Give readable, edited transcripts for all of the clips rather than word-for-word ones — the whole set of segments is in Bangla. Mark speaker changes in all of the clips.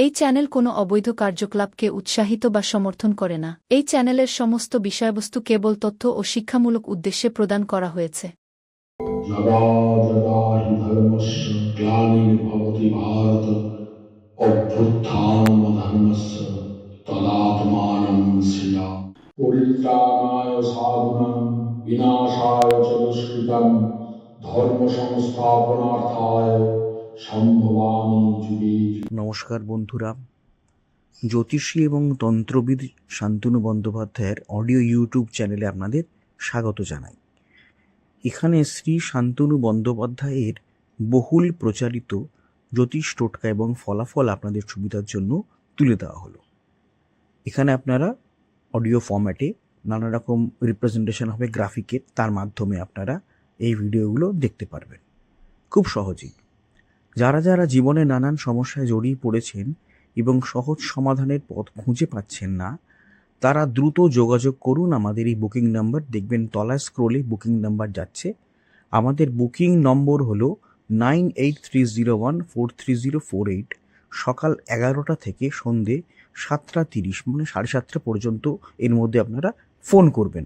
Speaker 1: এই চ্যানেল কোনো অবৈধ কার্যকলাপকে উৎসাহিত বা সমর্থন করে না। এই চ্যানেলের সমস্ত বিষয়বস্তু কেবল তথ্য ও শিক্ষামূলক উদ্দেশ্যে প্রদান করা হয়েছে।
Speaker 2: যদা যদা হি ধর্মস্য গ্লানির্ভবতি ভারত অভ্যুত্থানমধর্মস্য তদাত্মানং সৃজামি। পরিত্রাণায় সাধুনাং বিনাশায় চ দুষ্কৃতং ধর্ম সংস্থাপনার্থায় সম্ভবামি যুগে যুগে।
Speaker 3: নমস্কার বন্ধুরা, জ্যোতিষী এবং তন্ত্রবিদ শান্তনু বন্দ্যোপাধ্যায়ের অডিও ইউটিউব চ্যানেলে আপনাদের স্বাগত জানাই। এখানে শ্রী শান্তনু বন্দ্যোপাধ্যায়ের বহুল প্রচারিত জ্যোতিষ টোটকা এবং ফলাফল আপনাদের সুবিধার জন্য তুলে দেওয়া হলো। এখানে আপনারা অডিও ফরম্যাটে নানা রকম রিপ্রেজেন্টেশন হবে গ্রাফিকের, তার মাধ্যমে আপনারা এই ভিডিওগুলো দেখতে পারবেন খুব সহজেই। যারা যারা জীবনে নানান সমস্যায় জড়িয়ে পড়েছেন এবং সহজ সমাধানের পথ খুঁজে পাচ্ছেন না, তারা দ্রুত যোগাযোগ করুন আমাদের এই বুকিং নাম্বার। দেখবেন তলায় স্ক্রোলে বুকিং নাম্বার যাচ্ছে। আমাদের বুকিং নম্বর হলো 9830143048। সকাল 11টা থেকে সন্ধে 7:30 মানে 7:30 পর্যন্ত এর মধ্যে আপনারা ফোন করবেন।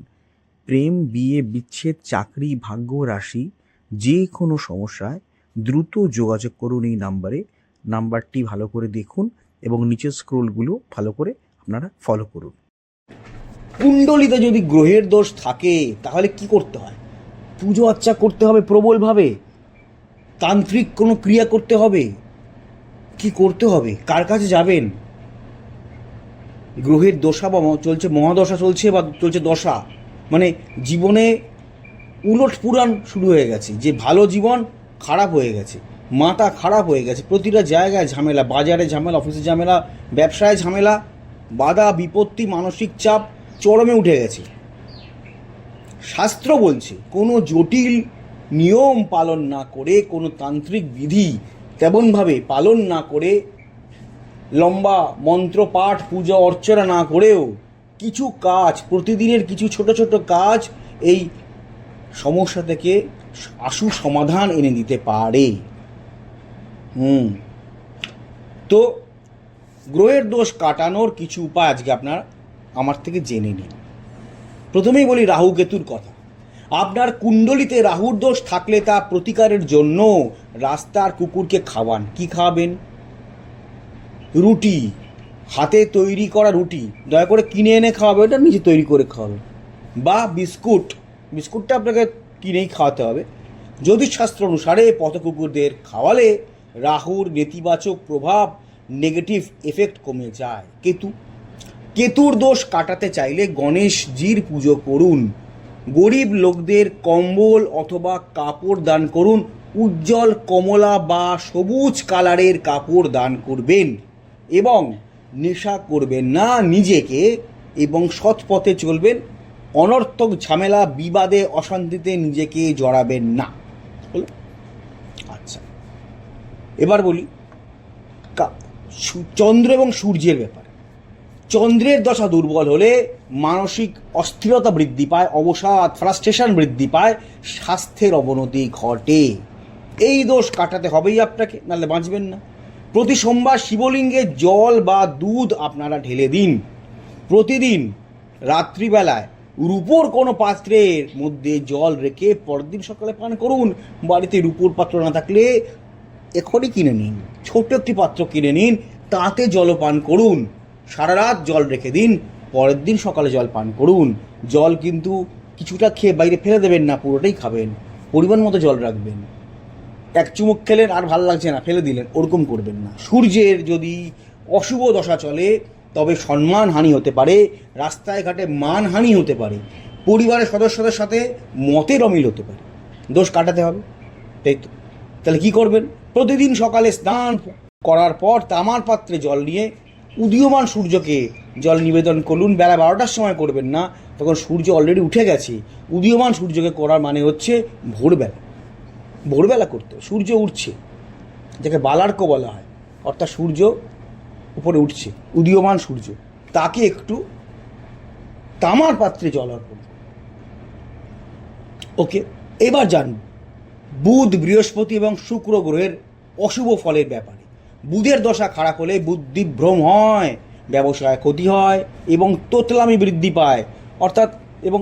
Speaker 3: প্রেম, বিয়ে, বিচ্ছেদ, চাকরি, ভাগ্য, রাশি, যে কোনো সমস্যায় দ্রুত যোগাযোগ করুন এই নাম্বারে। নাম্বারটি ভালো করে দেখুন এবং নিচের স্ক্রোলগুলো ভালো করে আপনারা ফলো করুন।
Speaker 4: কুণ্ডলিতে যদি গ্রহের দোষ থাকে তাহলে কি করতে হয়? পুজো আর্চা করতে হবে প্রবলভাবে, তান্ত্রিক কোনো ক্রিয়া করতে হবে, কি করতে হবে, কার কাছে যাবেন? গ্রহের দশা বা চলছে, মহাদশা চলছে বা চলছে দশা, মানে জীবনে উলট পুরাণ শুরু হয়ে গেছে, যে ভালো জীবন খারাপ হয়ে গেছে, মাথা খারাপ হয়ে গেছে, প্রতিটা জায়গায় ঝামেলা, বাজারে ঝামেলা, অফিসে ঝামেলা, ব্যবসায় ঝামেলা, বাধা বিপত্তি, মানসিক চাপ চরমে উঠে গেছে। শাস্ত্র বলছে কোনো জটিল নিয়ম পালন না করে, কোনো তান্ত্রিক বিধি তেমনভাবে পালন না করে, লম্বা মন্ত্র পাঠ পূজা অর্চনা না করেও কিছু কাজ, প্রতিদিনের কিছু ছোট ছোট কাজ এই সমস্যা থেকে আশু সমাধান এনে দিতে পারে। তো গ্রহের দোষ কাটানোর কিছু উপায় আজকে আপনার আমার থেকে জেনে নিন। প্রথমেই বলি রাহু কেতুর কথা। আপনার কুণ্ডলিতে রাহুর দোষ থাকলে তা প্রতিকারের জন্য রাস্তার কুকুরকে খাওয়ান। কি খাওয়াবেন? রুটি, হাতে তৈরি করা রুটি, দয়া করে কিনে এনে খাওয়াবে, ওটা নিজে তৈরি করে খাওয়াবে। বা বিস্কুট, বিস্কুটটা আপনাকে কিনেই খাওয়াতে হবে। জ্যোতিষশাস্ত্র অনুসারে পথকুকুরদের খাওয়ালে রাহুর নেতিবাচক প্রভাব, নেগেটিভ এফেক্ট কমে যায়। কেতুর দোষ কাটাতে চাইলে গণেশজির পুজো করুন। গরিব লোকদের কম্বল অথবা কাপড় দান করুন। উজ্জ্বল কমলা বা সবুজ কালারের কাপড় দান করবেন এবং নেশা করবেন না নিজেকে, এবং সৎ পথে চলবেন। অনর্থক ঝামেলা, বিবাদে, অশান্তিতে নিজেকে জড়াবেন না। আচ্ছা, এবার বলি চন্দ্র এবং সূর্যের ব্যাপারে। চন্দ্রের দশা দুর্বল হলে মানসিক অস্থিরতা বৃদ্ধি পায়, অবসাদ, ফ্রাস্ট্রেশন বৃদ্ধি পায়, স্বাস্থ্যের অবনতি ঘটে। এই দোষ কাটাতে হবেই আপনাকে, নাহলে বাঁচবেন না। প্রতি সোমবার শিবলিঙ্গে জল বা দুধ আপনারা ঢেলে দিন। প্রতিদিন রাত্রিবেলায় রূপোর কোনো পাত্রের মধ্যে জল রেখে পরদিন সকালে পান করুন। বাড়িতে রূপোর পাত্র না থাকলে এখনই কিনে নিন, ছোট একটি পাত্র কিনে নিন, তাতে জল পান করুন। সারা রাত জল রেখে দিন, পরের দিন সকালে জল পান করুন। জল কিন্তু কিছুটা খেয়ে বাইরে ফেলে দেবেন না, পুরোটাই খাবেন। পরিমাণ মতো জল রাখবেন। এক চুমুক খেলেন আর ভালো লাগছে না, ফেলে দিলেন, ওরকম করবেন না। সূর্যের যদি অশুভ দশা চলে তবে সম্মানহানি হতে পারে, রাস্তায় ঘাটে মানহানি হতে পারে, পরিবারের সদস্যদের সাথে মতের অমিল হতে পারে। দোষ কাটাতে হবে, তাই তো? তাহলে কি করবেন? প্রতিদিন সকালে স্নান করার পর তামার পাত্রে জল নিয়ে উদীয়মান সূর্যকে জল নিবেদন করুন। বেলা 12টার সময় করবেন না, তখন সূর্য অলরেডি উঠে গেছে। উদীয়মান সূর্যকে করার মানে হচ্ছে ভোরবেলা করতে। সূর্য উঠছে, যাকে বালার্ক বলা হয়, অর্থাৎ সূর্য উপরে উঠছে, উদীয়মান সূর্য, তাকে একটু তামার পাত্রে জল অর্পণ করুন। ওকে, এবার জানব বুধ, বৃহস্পতি এবং শুক্র গ্রহের অশুভ ফলের ব্যাপারে। বুধের দশা খারাপ হলে বুদ্ধিভ্রম হয়, ব্যবসায় ক্ষতি হয় এবং তোতলামি বৃদ্ধি পায়, অর্থাৎ এবং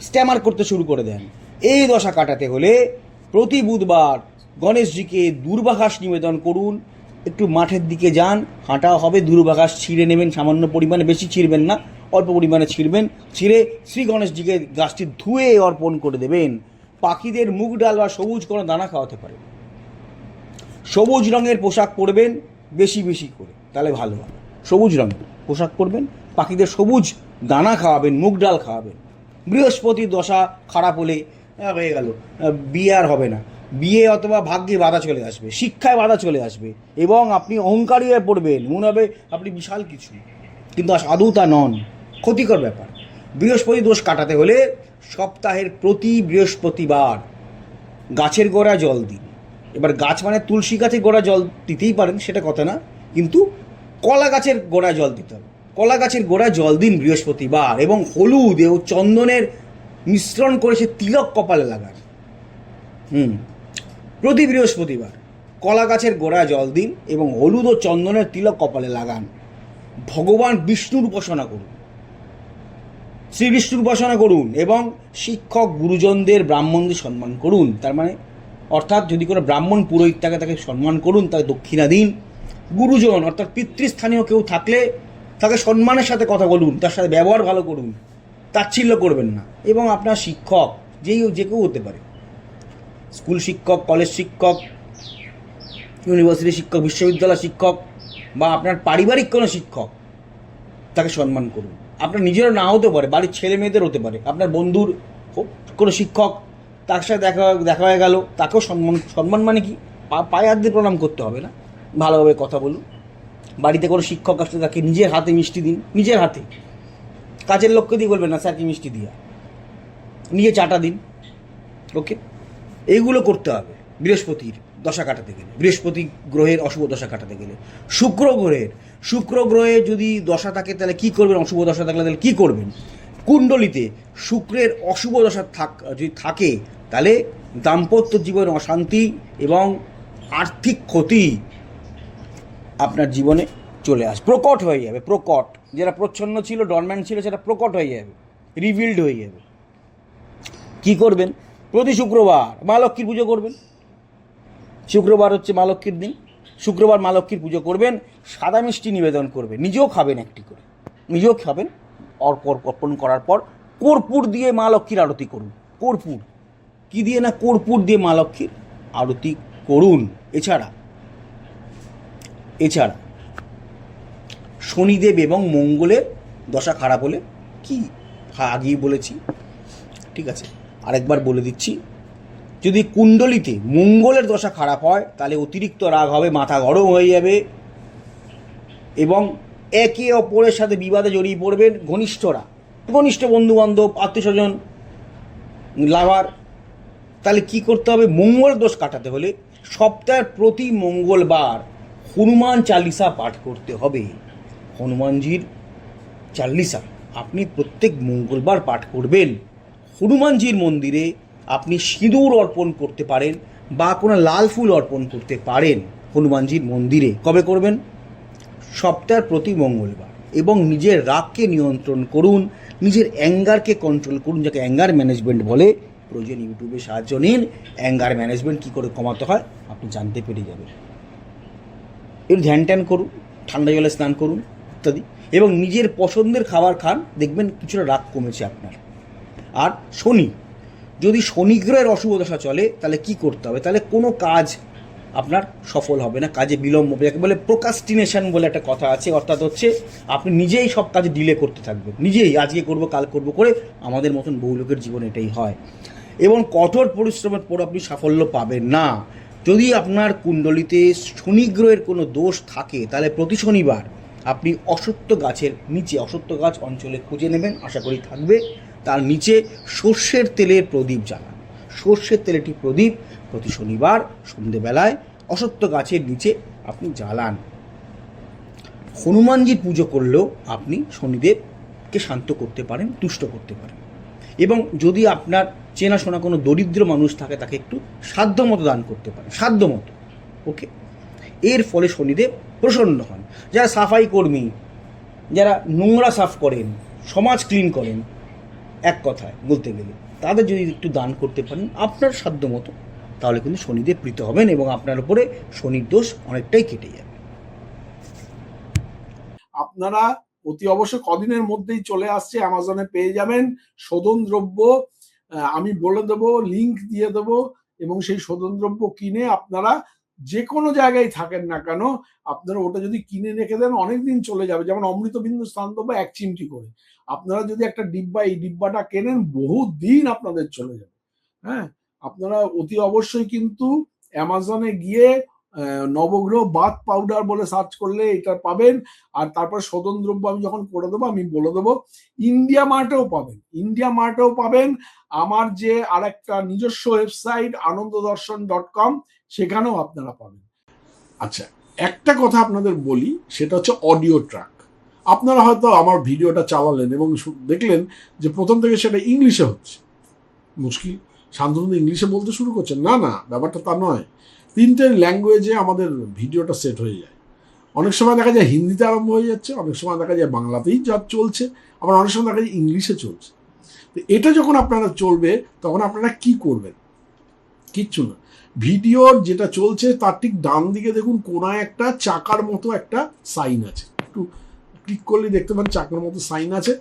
Speaker 4: স্ট্যামার করতে শুরু করে দেন। এই দশা কাটাতে হলে প্রতি বুধবার গণেশজিকে দূর্বাঘাস নিবেদন করুন। একটু মাঠের দিকে যান, হাঁটা হবে, দূর্বাঘাস ছিঁড়ে নেবেন, সামান্য পরিমাণে, বেশি ছিঁড়বেন না, অল্প পরিমাণে ছিঁড়বেন, ছিঁড়ে শ্রী গণেশজিকে গাছটি ধুয়ে অর্পণ করে দেবেন। পাখিদের মুগ ডাল বা সবুজ কোনো দানা খাওয়াতে পারেন। সবুজ রঙের পোশাক পরবেন বেশি বেশি করে, তাহলে ভালো হবে। সবুজ রঙের পোশাক পরবেন, পাখিদের সবুজ দানা খাওয়াবেন, মুগ ডাল খাওয়াবেন। বৃহস্পতির দশা খারাপ হলে হয়ে গেল, বিয়ে আর হবে না, বিয়ে অথবা ভাগ্যে বাধা চলে আসবে, শিক্ষায় বাধা চলে আসবে এবং আপনি অহংকারী হয়ে পড়বেন, মনে হবে আপনি বিশাল কিছু, কিন্তু আদৌ তা নন, ক্ষতিকর ব্যাপার। বৃহস্পতি দোষ কাটাতে হলে সপ্তাহের প্রতি বৃহস্পতিবার গাছের গোড়ায় জল দিন। এবার গাছ মানে তুলসী গাছের গোড়ায় জল দিতেই পারেন, সেটা কথা না, কিন্তু কলা গাছের গোড়ায় জল দিতে হবে। কলা গাছের গোড়ায় জল দিন বৃহস্পতিবার এবং হলুদ ও চন্দনের মিশ্রণ করে সে তিলক কপালে লাগান। প্রতি বৃহস্পতিবার কলা গাছের গোড়ায় জল দিন এবং হলুদ ও চন্দনের তিলক কপালে লাগান। ভগবান বিষ্ণুর উপাসনা করুন, শ্রী বিষ্ণুর উপাসনা করুন এবং শিক্ষক গুরুজনদের ব্রাহ্মণদের সম্মান করুন। তার মানে অর্থাৎ যদি কোনো ব্রাহ্মণ পুরোহিত থাকে তাকে সম্মান করুন, তাকে দক্ষিণা দিন। গুরুজন অর্থাৎ পিতৃস্থানীয় কেউ থাকলে তাকে সম্মানের সাথে কথা বলুন, তার সাথে ব্যবহার ভালো করুন, তাচ্ছিল্য করবেন না। এবং আপনার শিক্ষক যে কেউ হতে পারে, স্কুল শিক্ষক, কলেজ শিক্ষক, ইউনিভার্সিটি শিক্ষক, বিশ্ববিদ্যালয় শিক্ষক বা আপনার পারিবারিক কোনো শিক্ষক, তাকে সম্মান করুন। আপনার নিজেরও না হতে পারে, বাড়ির ছেলে মেয়েদের হতে পারে, আপনার বন্ধুর কোনো শিক্ষক, তার সাথে দেখা হয়ে গেল, তাকেও সম্মান মানে কি, পায়ে হাত দিয়ে প্রণাম করতে হবে না, ভালোভাবে কথা বলুন। বাড়িতে কোনো শিক্ষক আসলে তাকে নিজের হাতে মিষ্টি দিন, নিজের হাতে, কাজের লোককে দিয়ে বলবেন না স্যারকে মিষ্টি দিয়া, নিজে চাটা দিন। ওকে, এইগুলো করতে হবে বৃহস্পতির দশা কাটাতে গেলে, বৃহস্পতি গ্রহের অশুভ দশা কাটাতে গেলে। শুক্র গ্রহে যদি দশা থাকে তাহলে কি করবেন, অশুভ দশা থাকলে তাহলে কি করবেন? কুণ্ডলিতে শুক্রের অশুভ দশা যদি থাকে তাহলে দাম্পত্য জীবনে অশান্তি এবং আর্থিক ক্ষতি আপনার জীবনে চলে আসবে, প্রকট হয়ে যাবে। প্রকট, যেটা প্রচ্ছন্ন ছিল, ডরম্যান্ট ছিল, সেটা প্রকট হয়ে যাবে, রিভিল্ড হয়ে যাবে। কি করবেন? প্রতি শুক্রবার মা লক্ষ্মীর পুজো করবেন। শুক্রবার হচ্ছে মা লক্ষ্মীর দিন, শুক্রবার মা লক্ষ্মীর পুজো করবেন, সাদা মিষ্টি নিবেদন করবেন, নিজেও খাবেন একটি করে, নিজেও খাবেন। অর্পণ করার পর কর্পূর দিয়ে মা লক্ষ্মীর আরতি করুন। কর্পূর কি দিয়ে না, কর্পূর দিয়ে মা লক্ষ্মীর আরতি করুন। এছাড়া শনিদেব এবং মঙ্গলের দশা খারাপ হলে কি, আগেই বলেছি, ঠিক আছে, আরেকবার বলে দিচ্ছি। যদি কুণ্ডলিতে মঙ্গলের দশা খারাপ হয় তাহলে অতিরিক্ত রাগ হবে, মাথা গরম হয়ে যাবে এবং একে অপরের সাথে বিবাদে জড়িয়ে পড়বেন। ঘনিষ্ঠ বন্ধুবান্ধব, আত্মীয় স্বজন, লাভার। তাহলে কি করতে হবে? মঙ্গল দোষ কাটাতে হলে সপ্তাহের প্রতি মঙ্গলবার হনুমান চালিসা পাঠ করতে হবে। হনুমানজির চালিসা আপনি প্রত্যেক মঙ্গলবার পাঠ করবেন। হনুমানজির মন্দিরে আপনি সিঁদুর অর্পণ করতে পারেন বা কোনো লাল ফুল অর্পণ করতে পারেন হনুমানজির মন্দিরে। কবে করবেন? সপ্তাহের প্রতি মঙ্গলবার। এবং নিজের রাগকে নিয়ন্ত্রণ করুন, নিজের অ্যাঙ্গারকে কন্ট্রোল করুন, যাকে অ্যাঙ্গার ম্যানেজমেন্ট বলে। প্রয়োজন ইউটিউবে সাহায্য নিন, অ্যাঙ্গার ম্যানেজমেন্ট কী করে কমাতে হয় আপনি জানতে পেরে যাবেন। এর ধ্যান ট্যান করুন, ঠান্ডা জলে স্নান করুন ইত্যাদি, এবং নিজের পছন্দের খাবার খান, দেখবেন কিছুটা রাগ কমেছে আপনার। আর যদি শনি গ্রহের অশুভ দশা চলে তাহলে কি করতে হবে? তাহলে কোনো কাজ আপনার সফল হবে না, কাজে বিলম্ব হবে, যাকে বলে প্রোক্রাস্টিনেশন বলে একটা কথা আছে। অর্থাৎ হচ্ছে আপনি নিজেই সব কাজে ডিলে করতে থাকবেন, নিজেই আজকে করব কাল করব করে। আমাদের মতন বহু লোকের জীবনে এটাই হয় এবং কঠোর পরিশ্রমের পর আপনি সাফল্য পাবেন না। যদি আপনার কুণ্ডলিতে শনি গ্রহের কোনো দোষ থাকে তাহলে প্রতি শনিবার আপনি অশ্বত্থ গাছের নিচে, অশ্বত্থ গাছ অঞ্চলে খুঁজে নেবেন, আশা করি থাকবে, তার নিচে সর্ষের তেলের প্রদীপ জ্বালান। সর্ষের তেলের একটি প্রদীপ প্রতি শনিবার সন্ধেবেলায় অশ্বত্থ গাছের নিচে আপনি জ্বালান। হনুমানজির পুজো করলেও আপনি শনিদেবকে শান্ত করতে পারেন, তুষ্ট করতে পারেন। এবং যদি আপনার চেনাশোনা কোনো দরিদ্র মানুষ থাকে তাকে একটু সাধ্যমতো দান করতে পারেন, সাধ্যমতো। ওকে, এর ফলে শনিদেব প্রসন্ন হন। যারা সাফাই কর্মী, যারা নোংরা সাফ করেন, সমাজ ক্লিন করেন, এক কথায় বলতে গেলে তাদের যদি একটু দান করতে পারেন আপনার সাধ্য মতো, তাহলে কিন্তু শনিদেব প্রীত হবেন এবং আপনার উপরে শনির দোষ অনেকটাই কেটে যাবে।
Speaker 5: আপনারা অতি অবশ্য কদিনের মধ্যেই চলে আসছে, অ্যামাজনে পেয়ে যাবেন শোধন দ্রব্য। আমি বলে দেবো, লিংক দিয়ে দেবো, এবং সেই শোধন দ্রব্য কিনে আপনারা যে কোনো জায়গায় থাকেন না কেন, আপনারা ওটা যদি কিনে রেখে দেন অনেকদিন চলে যাবে। যেমন অমৃতবিন্দু স্নান দ্রব্য 1 চিমটি করে, আপনারা যদি একটা ডিব্বা, এই ডিব্বাটা কেনেন বহু দিন আপনাদের চলে যাবে। হ্যাঁ, আপনারা অতি অবশ্যই কিন্তু অ্যামাজনে গিয়ে নবগ্রহ বাথ পাউডার বলে সার্চ করলে এটা পাবেন। আর তারপর শোধন দ্রব্য আমি যখন করে দেবো আমি বলে দেবো, ইন্ডিয়া মার্টেও পাবেন। আমার যে আরেকটা নিজস্ব ওয়েবসাইট ananddarshan.com, সেখানেও আপনারা পাবেন। আচ্ছা, একটা কথা আপনাদের বলি, সেটা হচ্ছে অডিও ট্র্যাক। আপনারা হয়তো আমার ভিডিওটা চালালেন এবং দেখলেন যে প্রথম থেকে সেটা ইংলিশে হচ্ছে। মুশকিল, শান্তনু ইংলিশে বলতে শুরু করছেন। না, ব্যাপারটা তা নয়। 3টে ল্যাঙ্গুয়েজে আমাদের ভিডিওটা সেট হয়ে যায়। অনেক সময় দেখা যায় হিন্দিতে আরম্ভ হয়ে যাচ্ছে, অনেক সময় দেখা যায় বাংলাতেই যা চলছে, আবার অনেক সময় দেখা যায় ইংলিশে চলছে। তো এটা যখন আপনারা চলবে তখন আপনারা কি করবেন? কিচ্ছু না, ভিডিওর যেটা চলছে তার ঠিক ডান দিকে দেখুন কোনায় একটা চাকার মতো একটা সাইন আছে, একটু ক্লিক করলে দেখতে পান চাকার মতো সাইন আছে।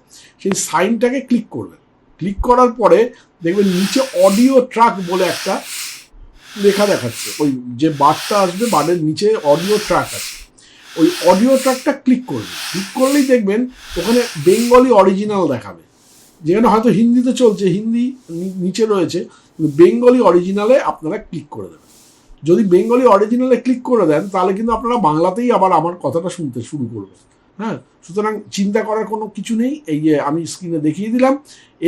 Speaker 5: সেই সাইনটাকে ক্লিক করবেন। ক্লিক করার পরে দেখবেন নিচে অডিও ট্র্যাক বলে একটা লেখা দেখাচ্ছে। ওই যে বারটা আসবে, বারের নিচে অডিও ট্র্যাক আছে, ওই অডিও ট্র্যাকটা ক্লিক করবেন। ক্লিক করলেই দেখবেন ওখানে বেঙ্গলি অরিজিনাল দেখাবে। যেখানে হয়তো হিন্দিতে চলছে, হিন্দি নিচে রয়েছে, কিন্তু বেঙ্গলি অরিজিনালে আপনারা ক্লিক করে দেবেন। যদি বেঙ্গলি অরিজিনালে ক্লিক করে দেন তাহলে কিন্তু আপনারা বাংলাতেই আবার আমার কথাটা শুনতে শুরু করবেন। হ্যাঁ, সুতরাং চিন্তা করার কোনো কিছু নেই। এই যে আমি স্ক্রিনে দেখিয়ে দিলাম,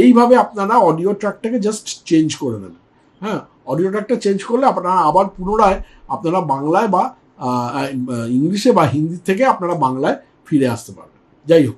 Speaker 5: এইভাবে আপনারা অডিও ট্র্যাকটাকে জাস্ট চেঞ্জ করে নেবেন। হ্যাঁ, অডিও ট্র্যাকটা চেঞ্জ করলে আপনারা আবার পুনরায় আপনারা বাংলায় বা ইংলিশে বা হিন্দি থেকে আপনারা বাংলায় ফিরে আসতে পারবেন। যাই হোক,